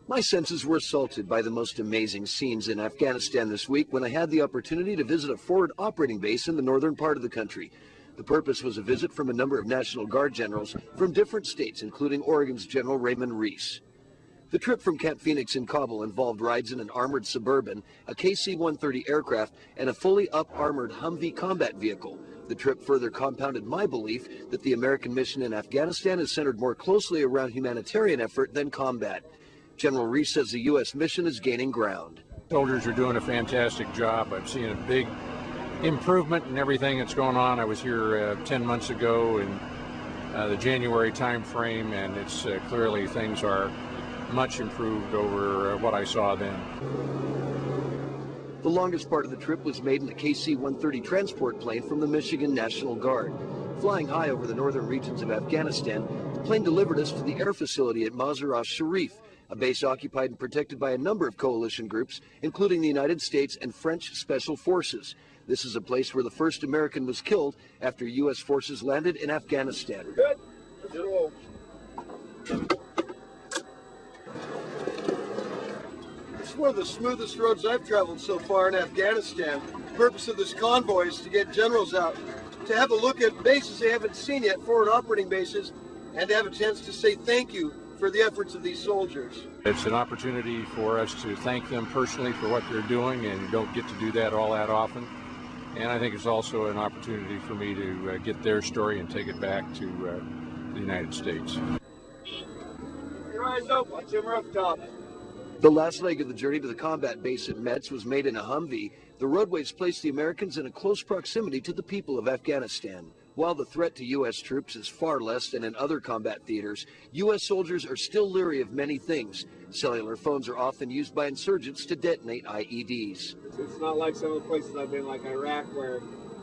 My senses were assaulted by the most amazing scenes in Afghanistan this week when I had the opportunity to visit a forward operating base in the northern part of the country. The purpose was a visit from a number of National Guard generals from different states, including Oregon's General Raymond Rees. The trip from Camp Phoenix in Kabul involved rides in an armored Suburban, a KC-130 aircraft, and a fully up-armored Humvee combat vehicle. The trip further compounded my belief that the American mission in Afghanistan is centered more closely around humanitarian effort than combat. General Rees says the U.S. mission is gaining ground. Soldiers are doing a fantastic job. I've seen a big improvement in everything that's going on. I was here 10 months ago in the January time frame, and it's clearly things are much improved over what I saw then. The longest part of the trip was made in a KC-130 transport plane from the Michigan National Guard. Flying high over the northern regions of Afghanistan, the plane delivered us to the air facility at Mazar-e-Sharif, a base occupied and protected by a number of coalition groups, including the United States and French Special Forces. This is a place where the first American was killed after U.S. forces landed in Afghanistan. Good. It's one of the smoothest roads I've traveled so far in Afghanistan. The purpose of this convoy is to get generals out, to have a look at bases they haven't seen yet, forward operating bases, and to have a chance to say thank you for the efforts of these soldiers. It's an opportunity for us to thank them personally for what they're doing, and you don't get to do that all that often. And I think it's also an opportunity for me to get their story and take it back to the United States. Your eyes open, watch your rooftop. The last leg of the journey to the combat base at Metz was made in a Humvee. The roadways placed the Americans in a close proximity to the people of Afghanistan. While the threat to U.S. troops is far less than in other combat theaters, U.S. soldiers are still leery of many things. Cellular phones are often used by insurgents to detonate IEDs. It's not like some of the places I've been, like Iraq, where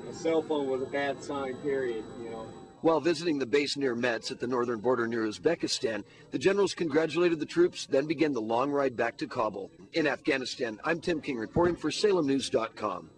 a cell phone was a bad sign, period, you know. While visiting the base near Metz at the northern border near Uzbekistan, the generals congratulated the troops, then began the long ride back to Kabul. In Afghanistan, I'm Tim King reporting for SalemNews.com.